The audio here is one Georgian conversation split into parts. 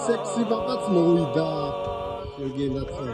სექსი ბაბაც მოვიდა შეგენაცხა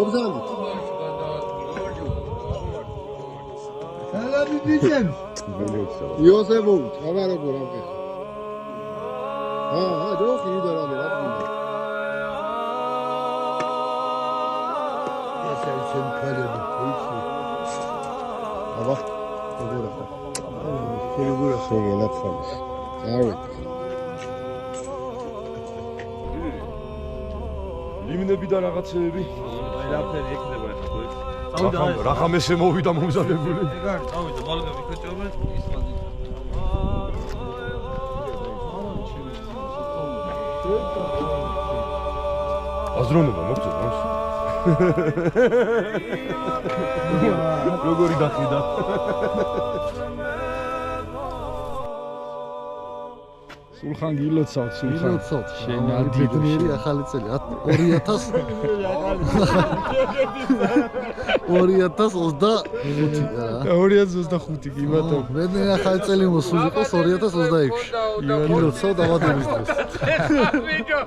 ობზანი სალამი ბიჭებს იოსებო ხავარებო რამე ჯოხი იდა რამე რა გინდა ესენ ქალები ვიცი აბა შეგურა შეგენაცხა დავით ლიმნები და რაღაცეები ყველაფერი ექნება ახლა ხო რახა მესე მოვიდა მომზადებული წავიდა ბალგები ქოჭობენ ისლანდი აზროვნება მოგწევ ამს როგორი დახიდა სულხან გილოცავ სულხან შენა დიდნიერი ახალი წელი 2025 კი ბატონო მე ახალი წელი მოსული იყოს 2026 გილოცავ დამატების დღეს ვიდეო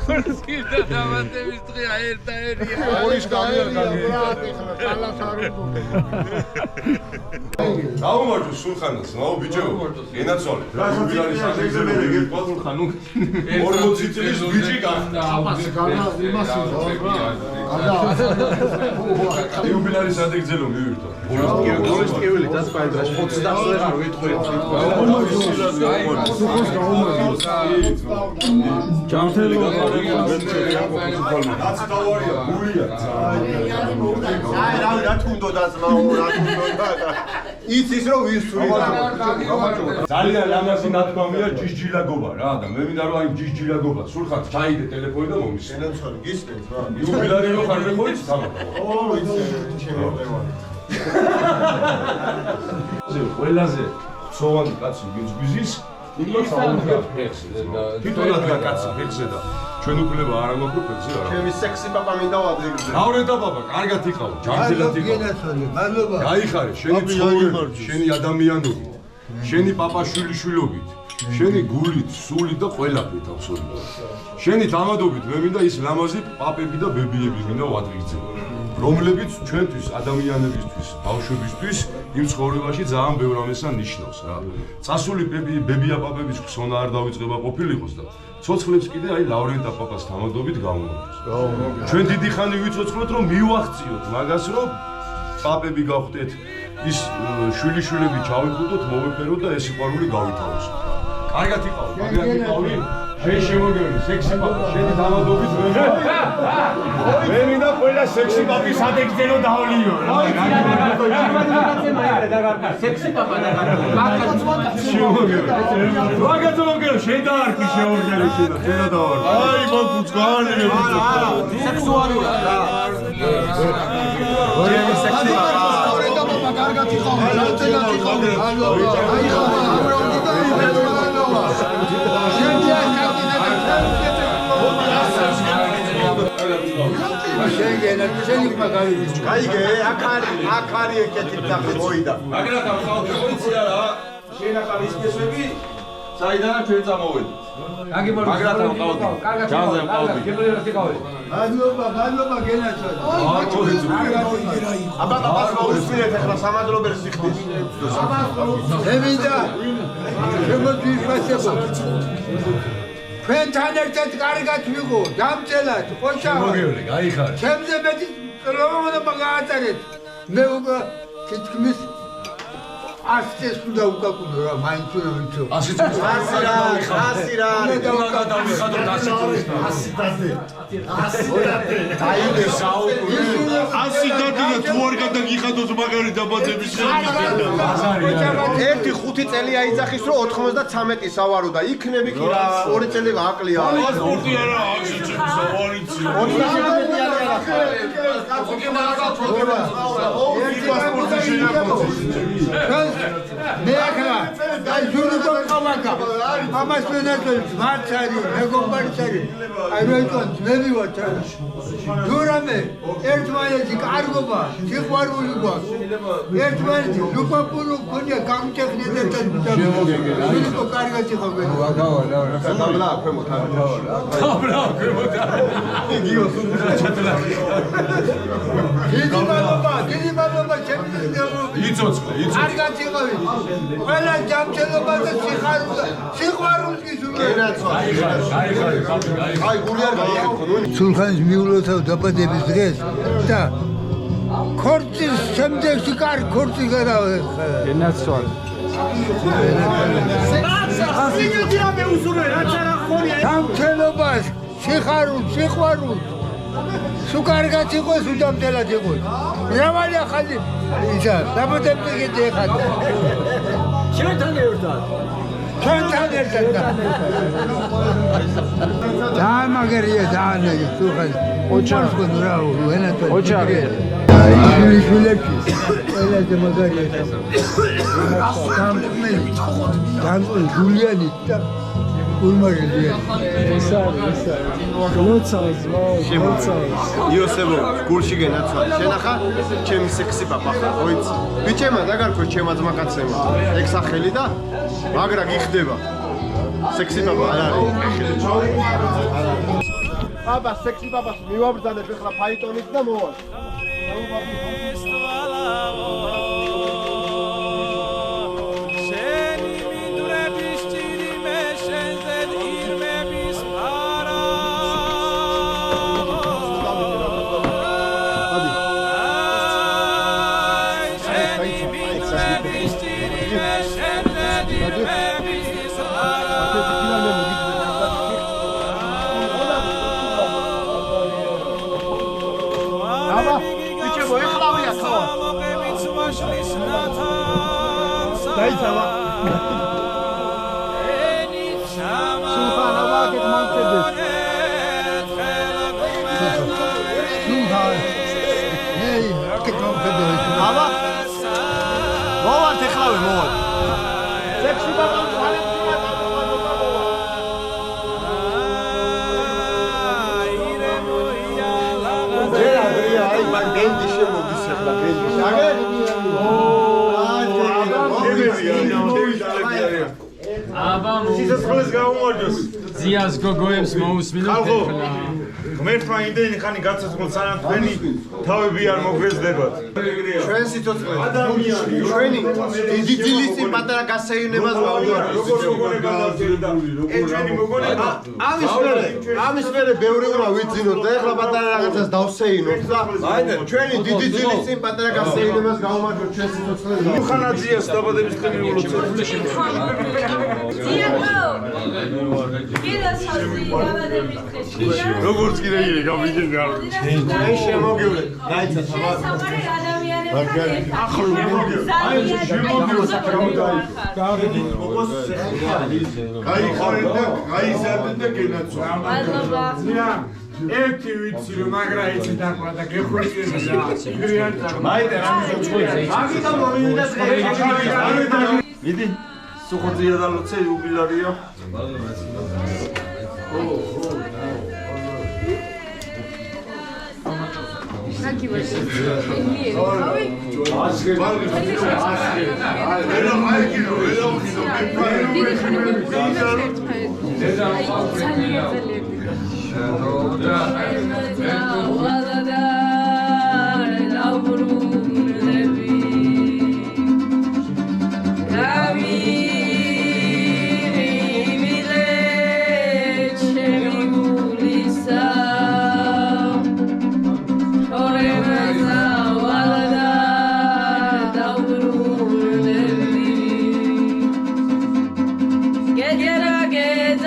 ხორცკიდა დამატების დღეა ერთაერია ორის გამერა გაუმარჯო სულხანს ნაო ბიჭო ენაცვალე არის აღიზებელი სულხან 40 წლის ბიჭი გახდა იუბილარის ადრიგზელო მივირთო ორი ტკივილი დასპაიდრას 20 ვეღარ ვიტყვი ჯანმრთელი გაგარება რაც დავარია გულია რა თუნდო დაზმაო რა თუნდო იცის რომ ვისწვი ძალიან ლამაზი ნათქვამია ჯიჯილაგობა რა და მე მინდა რომ აი ჯიჯილაგობა სულხან ჩაიდე ტელეფონი და მომისე ენაცვალი გისმენთ რა იუბილარი რო ხარ მე მოიცი თამარ იცი ჩემი ლევანი ყველაზე ცოვანი კაცი გიზგიზის იმას აუდგა ფეხზე თვითონ ადგა კაცი ფეხზე და ჩვენ უფლება არ ამაქვს ფეხზე რა ჩემი სექსი პაპა მინდა ვადრიგზე დავრედა ბაბა კარგად იყავ ჯანმრთელად იყავ მადლობა გაიხარე შენი ცხოვრებით შენი ადამიანობით შენი პაპაშვილიშვილობით შენი გულით სულით და ყველაფრით აბსოლუტურად შენი დამადობით მე მინდა ის ლამაზი პაპები და ბებიები მინდა ვადრიგზე რომლებიც ჩვენთვის ადამიანებისთვის, ბავშვებისთვის იმ ცხოვრებაში ძალიან ბევრ ამესა ნიშნავს რა. წასული ბებია-პაპების ხსონა არ დავიწყება ყოფილიყოს და ცოცხლებს კიდე აი ლავრენტა პაპას თამადობით გამოვაქვს. ჩვენ დიდი ხანი ვიცოცხლოთ რომ მივახციოთ მაგას რომ პაპები გავხდეთ ის შვილიშვილები ჩავიხუტოთ, მოვეფეროთ და ეს სიყვარული გავითავოს. კარგად იყავ, კარგად იყავი. შენ შემოგევლი სექსი პაპა, შენი დამადობით მე მინდა ყველა სექსი პაპის ადეგზელო დავლიო რა. სექსი პაპა და გაგა. შემოგევლი. მაგათ მომგერო შენ დაარქი შეურგელი შენ და დავარ. აი მოგუც გაანერებ. სექსუალურად რა. ორი სექსი პაპა. კარგად იყავ, ჯანმრთელად იყავ. გაიგე აქ არის ეკეთით და მოიდა მაგრამ ხალხი რა შენ ახალ ის კესები საიდანაც ჩვენ წამოვედით მაგრამ ჯანზე მყავდი მადლობა გენაჩვენე აბა პაპას მოусმინეთ ახლა სამადლობერს იხდის ემიდა შემოგვიფასებო ჩვენთან ერთად კარგად ვიყო დამწელად ხოჭა მოგევლე გაიხარე ჩემზე მეტი რომანა გაატარეთ მე უკვე თითქმის 100 წელს უნდა უკაკუნო რა მაინც უნდა ვიცო 100 წელს 100 რა დავიხადოთ 100 წელს 100 დაიდე საუკუნე 100 და თუ არ გადაგიხადოთ მაგარი დაბადების ერთი 5 წელი აიძახის რომ 93 სავარო და იქნები კი რა 2 წელი აკლია პასპორტი არა აქვს სავარიცი 27 მე ახლა აი ზურიკო ყავაკა. ამას ვენაძველი მარც არის, მეგობარიც არის. აი როიტონ ძმები ვართ. დურამე ერთმანეთი კარგობა, სიყვარული გვაქვს. ერთმანეთი ლუპაპურო ქონია გამჭექნეთ ერთად. ზურიკო კარგად იყავენ. დაბლა ქვემოთ. დაბლა ქვემოთ. იგივე დიდი მადლობა ჩემთვის იცოცხლე. კარგად იყავი. ყველა ჯანმრთელობა და სიყვარულს გისურვებ. აი გული არ გაიხო. სულხანის მიულოთავ დაბადების დღეს და ქორწის შემდეგში კარ ქორწი გადავეხა. ენაცვალ. ჯანმრთელობას, სიყვარულს სულ კარგად იყოს, უდამტელად იყოს. მრავალი ახალი ისა დაბადებული ეხადა. ჩვენთან ერთად. ძალიან მაგარია, ძალიან სულხანი. ოჩარს რა ვენათო. ოჩარი. შვილებში ყველაზე მაგარია. დამწმელი ჯულიანი და ულმარელია. ეს არის. ლოცავს, იოსებო, გულში გენაცვალ. შენახა ჩემი სექსი პაპა ხარ, ხოიცი. ბიჭემა დაგარქვე ჩემმა ძმაკაცებმა. ეგ სახელი და მაგრა გიხდება. სექსი პაპა არ არის. აბა, სექსი პაპას მივაბრძანებ ახლა ფაიტონით და მოვალ. დაიცავა. სულხანა ვაკეთ მომწედეს. ეი, აკეთ მომწედეს. აბა. მოვართ ეხლავე მოვართ. სექსი ბაბა აი ბანდენდი შემოგისებლა ბენდი. აგე? სიცოცხლეს გაუმარჯოს. ზიას გოგოებს მოусმინოთ ეხლა. ღმერთმა იმდენი ხანი გაცოცხლოთ სანამ თქვენი თავები არ მოგვეძდებათ. ჩვენ სიცოცხლე ჩვენი დიდი დილის წინ პატარა გასეირნებას გაუმარჯოს. ჩვენი მოგონება ამის მერე ბევრი უნდა ვიძინოთ და ეხლა პატარა რაღაცას დავსეინოთ და ჩვენი დიდი დილის წინ პატარა გასეირნებას გაუმარჯოს ჩვენ სიცოცხლე. ხანაძიას დაბადების დღე მიულოცეთ. როგორც კიდე იგი გამიგინდა. ჩვენ შემოგივლეთ. დაიცა საბა. ერთი ვიცი რომ მაგრა იცი დაკვრა და გეხურჭება და იგრიან მაიტე რამის უცხოიზე იცი. აგიტა მომინა და მიდი სუხოძია და ლოცე იუბილარია. Get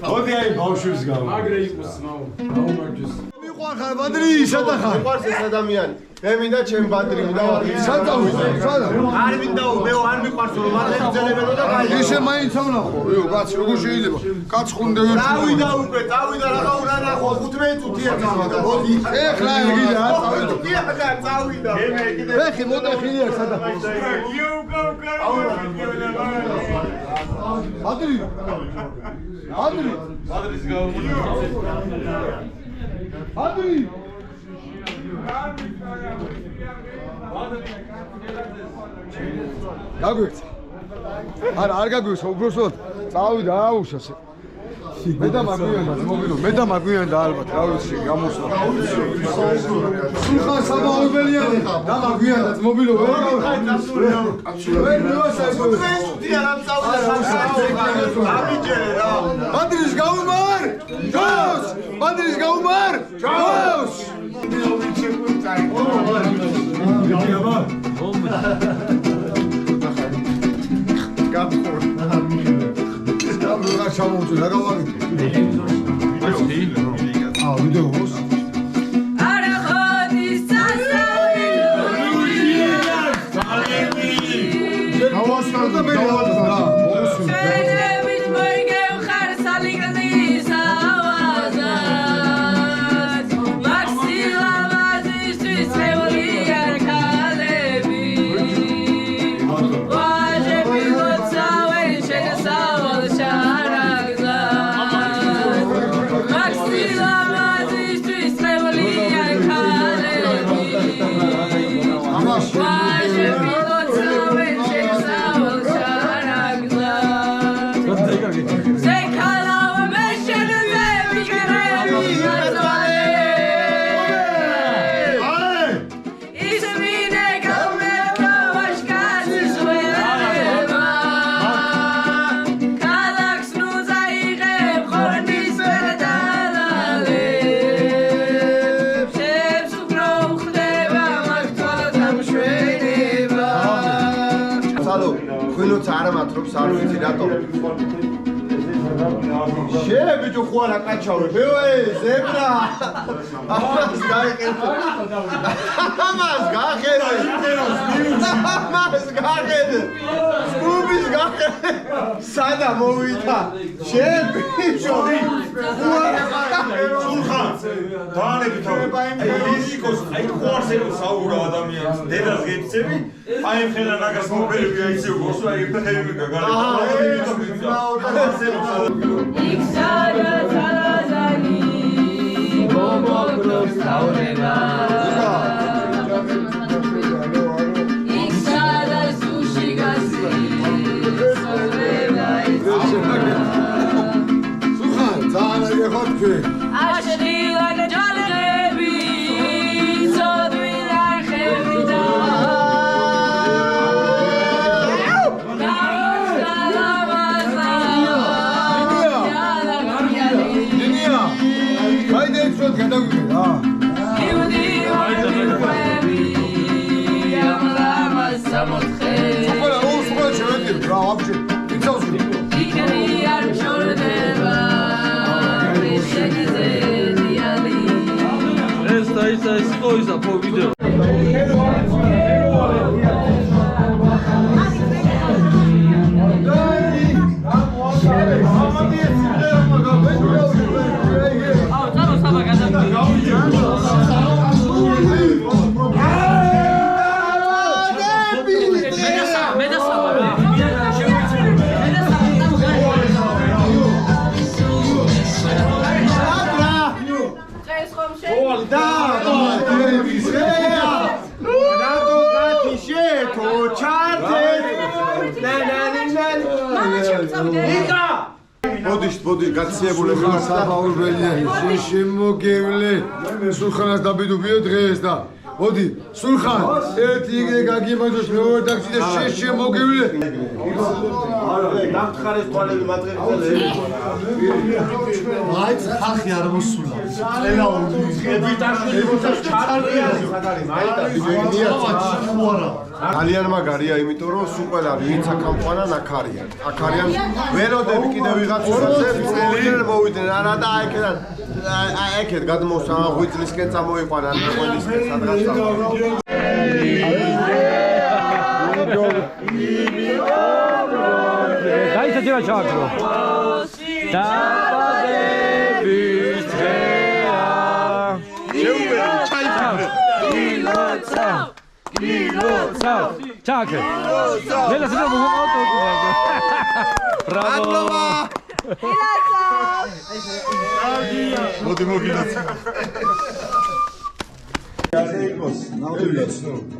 მოდი აი ბავშვებს გავა. აგრე იყოს მაუ. გაუმარჯოს. მიყვარხარ ბადრი, სადა ხარ? მიყვარს ეს ადამიანი. მე მინდა ჩემ ბადრი მიდავარ. სადა ვიდა? სადა? არ მინდა მე არ მიყვარს რომ არ ეძლებედო და გაიგე. ისე მაინც ამნახო. იო, კაცი, როგორ შეიძლება? კაც ხუნდა ვერ წავიდა უკვე, წავიდა რაღა უნდა ნახო 15 წუთია წავიდა. მოდი. ეხლა გიდა, წავიდა. გიდა, წავიდა. ეხი მოდახილია სადა? იო, ბადრი. ბადრი. ბადრის გაუმარჯოს. ბადრი. გაგვიქცა. არ გაგვიქცა, უბრალოდ წავიდა აუშას. მე და მაგვიანდა მობილო, მე და მაგვიანდა ალბათ, რა ვიცი, გამოსვლა. სულხან სამაურბელიანი და მაგვიანდა მობილო, ვერ ბადრის გაუმარ! ჯოს! ბადრის გაუმარ! ჯოს! რა ჩამოვწი რა გავაკეთე ვიდეოს არა ხოდის გავასწავლე მე რა შენებით მოიგევხარ სალიგნის ავაზად მაქსილავაზისთვის წეული არ ქალები ვაჟები მოცავენ შენსავალ შარაგზად მაქსილავაზისთვის წეული არ ქალები ვაჟები მოცავენ შენსავალ არ მატრობს არ ვიცი რატო შე ბიჭო ხო არა კაჩავე ვეე ზებრა ამას გაიყენე ამას გახედე სადა მოვიდა შენ ბიჭო სულხან დაანები თავი ისიკოს აი ხوارსებო საუბრა ადამიანს დედას გეცები აი ხელა ნაგას მოფერები აი ისე გოსო აი ფეხები გაგალე იქსარა ძალაზანი გომოგროს თავება იქსარა სუში გასი სულხან ძალიან ეხოთქი აშრილან ჯალები სოდვილან ხევიდა ნინია გაიდე ეცოთ გადაგვიდე რა ყველა უსყოლ შევედით რა ვაფშე იცავს ეს ყოისა ფო ვიდეო ბოდიშ გაციებულები საბაურველია შემოგევლე სულხანას დაბიდობია დღეს და მოდი სულხან ერთი იგრე გაგიმაჯოს მეორე დაგჭი და შემოგევლე დამთხარეს თვალები მატყებრიძე მაიც ხალხი არ მოსულა ყველა ძალიან მაგარია იმიტომ რომ სულ ყველა ვინც აკამპანა აქ არიან ველოდები კიდე ვიღაცაზე წელიდან მოვიდნენ არა და აიქედან აიქეთ გადმოსა ღვიძლისკენ წამოიყვანა ყველისკენ სადღაც დაიცაჯება ჩააქრო დაბადების დღეა შეუბერდი ჩაიფრე გილოცა ჩააქრე მე და სულ მოგყავთ ბრავო მოდი მოგილოცა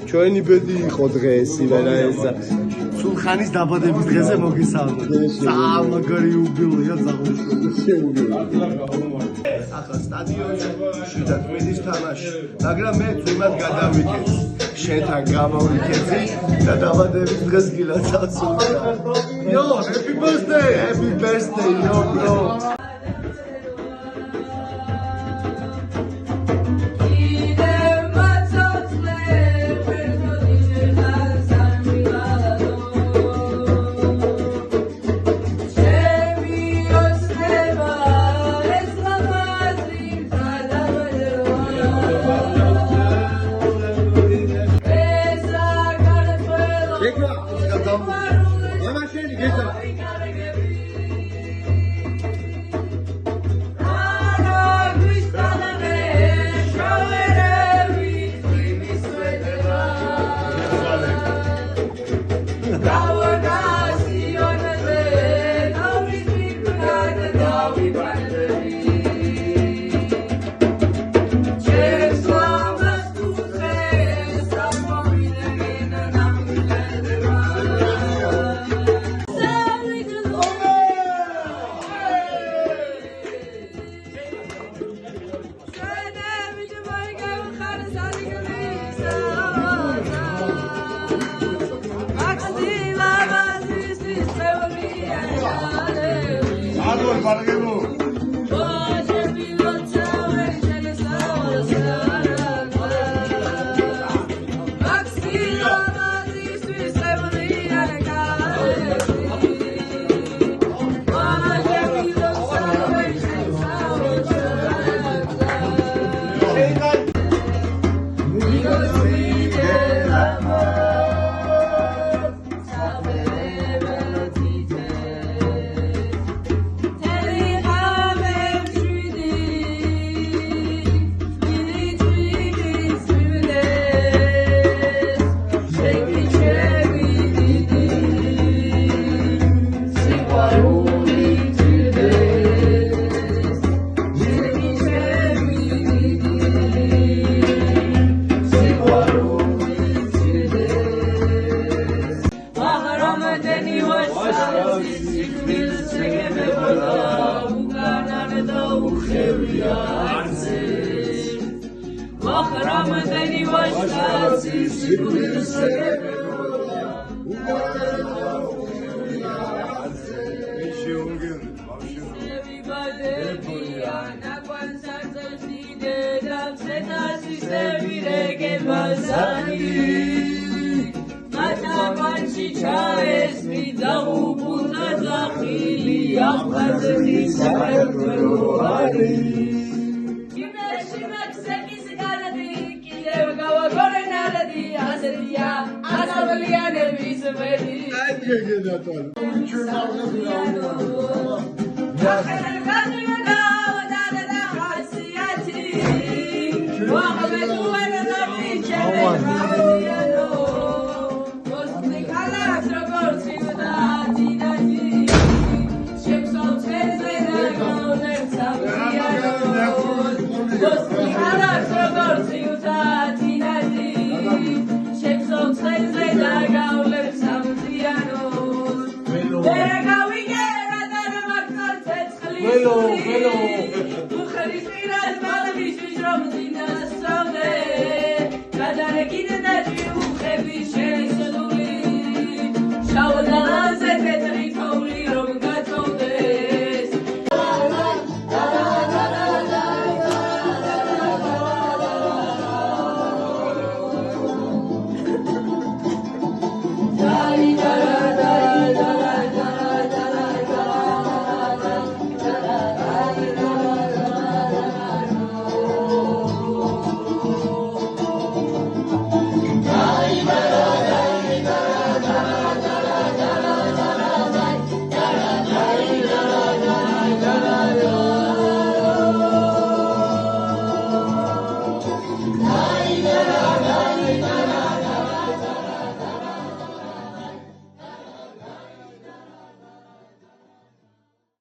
ჩვენი ბედი იყო დღეს იმენა ესა სულხანის დაბადების დღეზე მოგისალმოთ სამაგარი უბილოა ახლა სტადიონში შედათ მედის თამაში მაგრამ მე ძვირად გადავიქეთ შენთან გამოვიქეცი და დაბადების დღეს გილოცავ სულხან Yo, happy birthday yo bro სიკვდილს ეგებებოდა უკანან და უხევია არზე მოხრამდენი ვაშკაცი სიკვდილს ეგებებოდა უკანან და უხევია არზე Everybody, naquan sarzi de danzeta si servirege bazani. Mata panchi chaes mi dahu puta zakhili akhazli sarfari. Kimeshimak sekis galadi kilev gawa gore naladi asriya asavliya nervis vedi. Da